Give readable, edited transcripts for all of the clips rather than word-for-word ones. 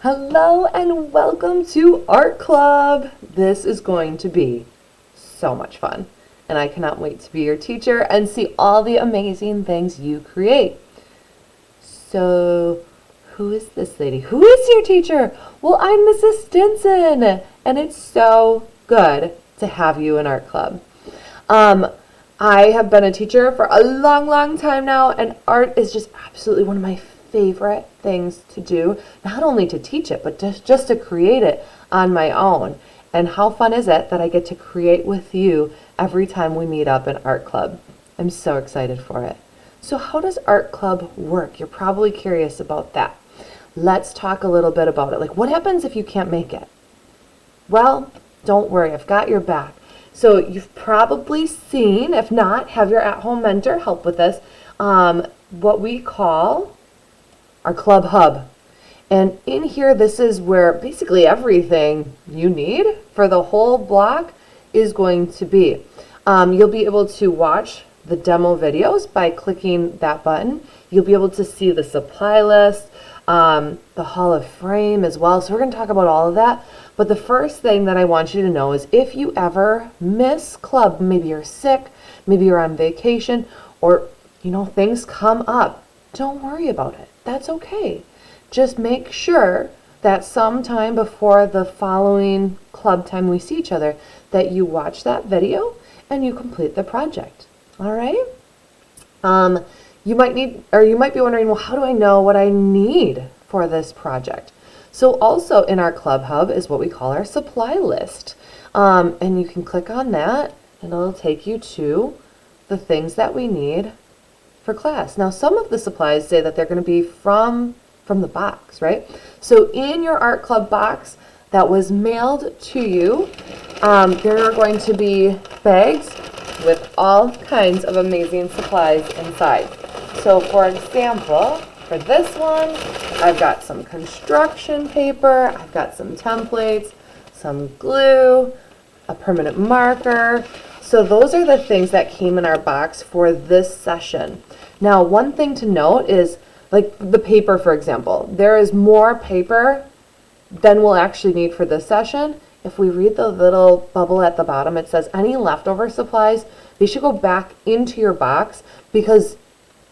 Hello and welcome to Art Club. This is going to be so much fun, and I cannot wait to be your teacher and see all the amazing things you create. So, who is this lady? Who is your teacher? Well, I'm Mrs. Stinson, and it's so good to have you in Art Club. I have been a teacher for a long time now, and art is just absolutely one of my favorite things to do, not only to teach it, but just to create it on my own. And how fun is it that I get to create with you every time we meet up in Art Club? I'm so excited for it. So how does Art Club work? You're probably curious about that. Let's talk a little bit about it. Like, what happens if you can't make it? Well, don't worry, I've got your back. So you've probably seen, if not, have your at-home mentor help with this, what we call our Club Hub. And in here, this is where basically everything you need for the whole block is going to be. You'll be able to watch the demo videos by clicking that button. You'll be able to see the supply list, the Hall of Fame as well. So we're going to talk about all of that. But the first thing that I want you to know is if you ever miss club, maybe you're sick, maybe you're on vacation, or things come up, don't worry about it. That's okay. Just make sure that sometime before the following club time we see each other, that you watch that video and you complete the project. All right? You might be wondering, well, how do I know what I need for this project? So also in our Club Hub is what we call our supply list. And you can click on that and it'll take you to the things that we need for class. Now, some of the supplies say that they're going to be from the box, right? So in your Art Club box that was mailed to you, there are going to be bags with all kinds of amazing supplies inside. So for example, for this one, I've got some construction paper, I've got some templates, some glue, a permanent marker. So those are the things that came in our box for this session. Now, one thing to note is, like the paper, for example, there is more paper than we'll actually need for this session. If we read the little bubble at the bottom, it says any leftover supplies, they should go back into your box because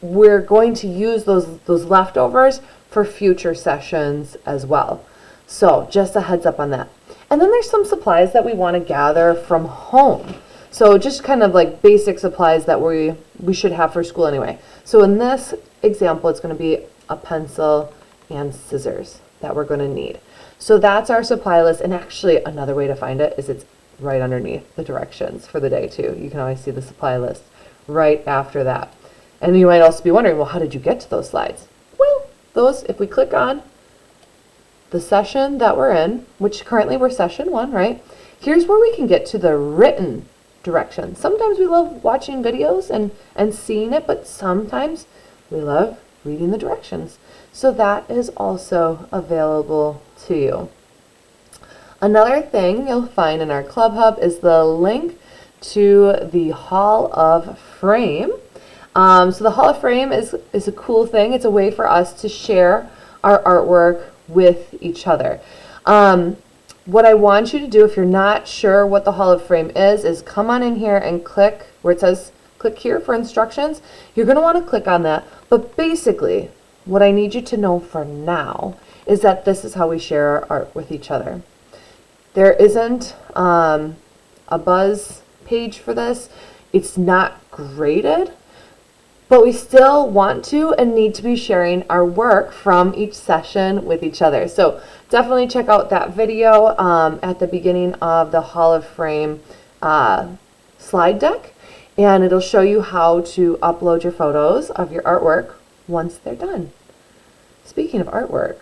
we're going to use those leftovers for future sessions as well. So just a heads up on that. And then there's some supplies that we want to gather from home. So just kind of like basic supplies that we should have for school anyway. So in this example, it's going to be a pencil and scissors that we're going to need. So that's our supply list. And actually another way to find it is it's right underneath the directions for the day too. You can always see the supply list right after that. And you might also be wondering, well, how did you get to those slides? Well, those, if we click on the session that we're in, which currently we're session 1, right? Here's where we can get to the written directions. Sometimes we love watching videos and seeing it, but sometimes we love reading the directions. So that is also available to you. Another thing you'll find in our Club Hub is the link to the Hall of Fame. So the Hall of Fame is a cool thing. It's a way for us to share our artwork with each other. What I want you to do, if you're not sure what the Hall of Fame is come on in here and click where it says click here for instructions. You're going to want to click on that. But basically, what I need you to know for now is that this is how we share our art with each other. There isn't a buzz page for this. It's not graded, but we still want to and need to be sharing our work from each session with each other. So definitely check out that video at the beginning of the Hall of Fame slide deck, and it'll show you how to upload your photos of your artwork once they're done. Speaking of artwork,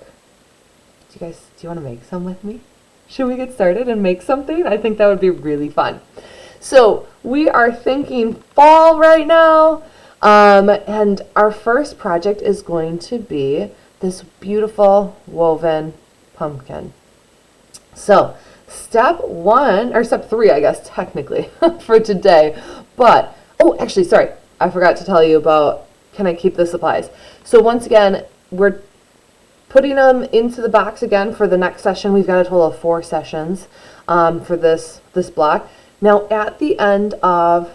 do you want to make some with me? Should we get started and make something? I think that would be really fun. So we are thinking fall right now. And our first project is going to be this beautiful woven pumpkin. So step 3, I guess, technically, for today. But, oh, actually, sorry, I forgot to tell you about, can I keep the supplies? So once again, we're putting them into the box again for the next session. We've got a total of 4 sessions for this block. Now at the end of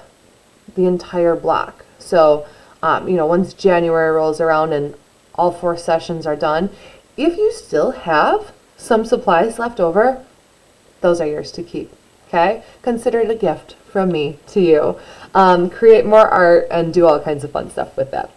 the entire block, so once January rolls around and all 4 sessions are done, if you still have some supplies left over, those are yours to keep. Okay? Consider it a gift from me to you. Create more art and do all kinds of fun stuff with that.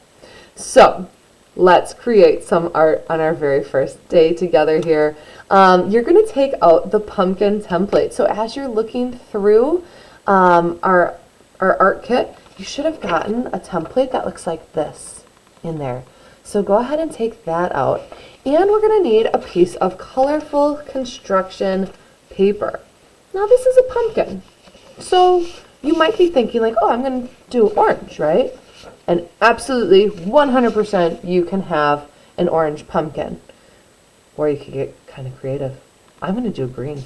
So let's create some art on our very first day together here. You're going to take out the pumpkin template. So as you're looking through our art kit, you should have gotten a template that looks like this in there. So go ahead and take that out. And we're going to need a piece of colorful construction paper. Now this is a pumpkin. So you might be thinking like, oh, I'm going to do orange, right? And absolutely 100% you can have an orange pumpkin. Or you could get kind of creative. I'm going to do green.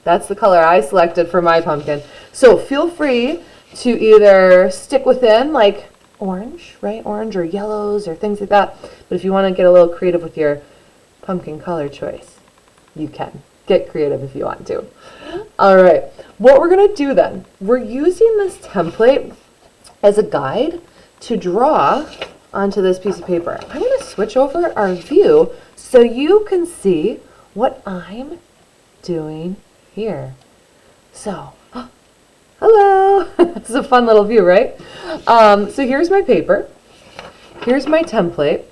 That's the color I selected for my pumpkin. So feel free to either stick within like orange, right? Orange or yellows or things like that. But if you want to get a little creative with your pumpkin color choice, you can. Get creative if you want to. All right. What we're going to do then, we're using this template as a guide to draw onto this piece of paper. I'm going to switch over our view so you can see what I'm doing here. So, hello. This is a fun little view, right? So here's my paper. Here's my template.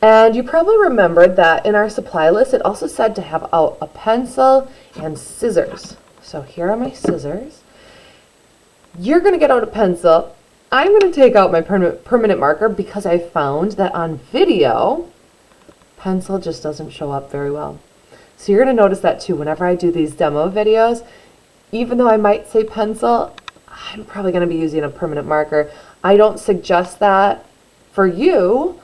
And you probably remembered that in our supply list, it also said to have out a pencil and scissors. So here are my scissors. You're going to get out a pencil. I'm going to take out my permanent marker because I found that on video, pencil just doesn't show up very well. So you're going to notice that too. Whenever I do these demo videos, even though I might say pencil, I'm probably going to be using a permanent marker. I don't suggest that for you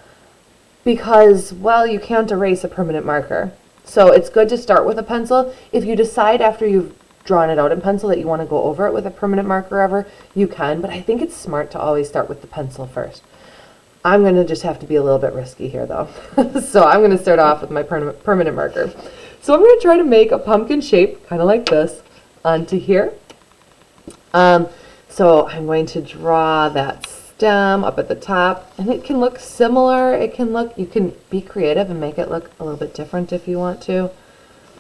because, well, you can't erase a permanent marker. So it's good to start with a pencil. If you decide after you've drawn it out in pencil that you want to go over it with a permanent marker ever, you can, but I think it's smart to always start with the pencil first. I'm going to just have to be a little bit risky here though. So I'm going to start off with my permanent marker. So I'm going to try to make a pumpkin shape, kind of like this, onto here. So I'm going to draw that stem up at the top, and it can look similar. You can be creative and make it look a little bit different if you want to.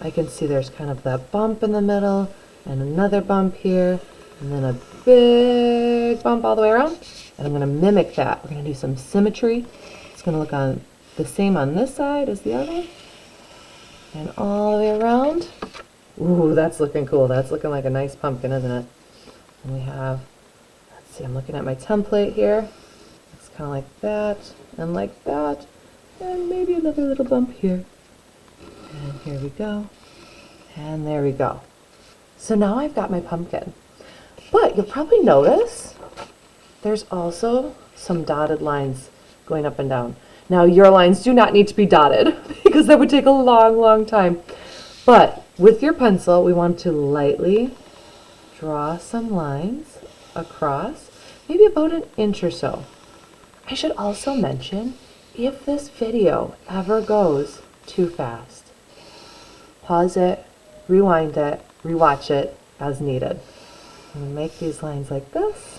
I can see there's kind of that bump in the middle, and another bump here, and then a big bump all the way around. And I'm going to mimic that. We're going to do some symmetry. It's going to look on the same on this side as the other, and all the way around. Ooh, that's looking cool. That's looking like a nice pumpkin, isn't it? And we have, let's see, I'm looking at my template here. It's kind of like that, and maybe another little bump here. And here we go. And there we go. So now I've got my pumpkin. But you'll probably notice there's also some dotted lines going up and down. Now your lines do not need to be dotted because that would take a long, long time. But with your pencil, we want to lightly draw some lines across, maybe about an inch or so. I should also mention, if this video ever goes too fast, pause it, rewind it, rewatch it as needed. I'm going to make these lines like this,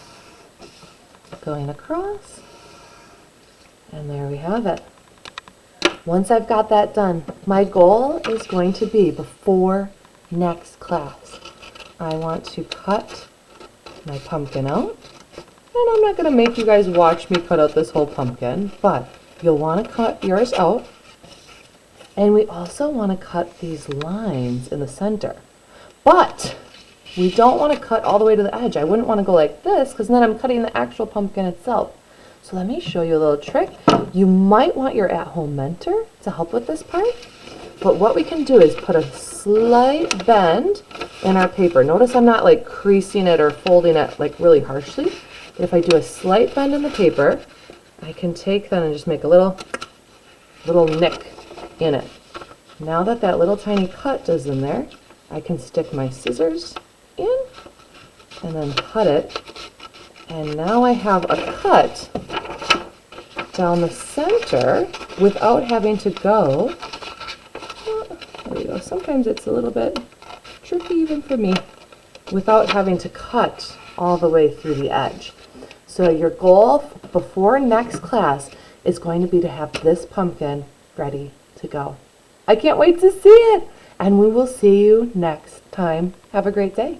going across, and there we have it. Once I've got that done, my goal is going to be before next class, I want to cut my pumpkin out. And I'm not going to make you guys watch me cut out this whole pumpkin, but you'll want to cut yours out. And we also want to cut these lines in the center. But we don't want to cut all the way to the edge. I wouldn't want to go like this because then I'm cutting the actual pumpkin itself. So let me show you a little trick. You might want your at-home mentor to help with this part. But what we can do is put a slight bend in our paper. Notice I'm not like creasing it or folding it like really harshly. But if I do a slight bend in the paper, I can take that and just make a little nick in it. Now that that little tiny cut is in there, I can stick my scissors in and then cut it. And now I have a cut down the center without having to go There we go. Sometimes it's a little bit tricky even for me without having to cut all the way through the edge. So your goal before next class is going to be to have this pumpkin ready to go. I can't wait to see it, and we will see you next time. Have a great day.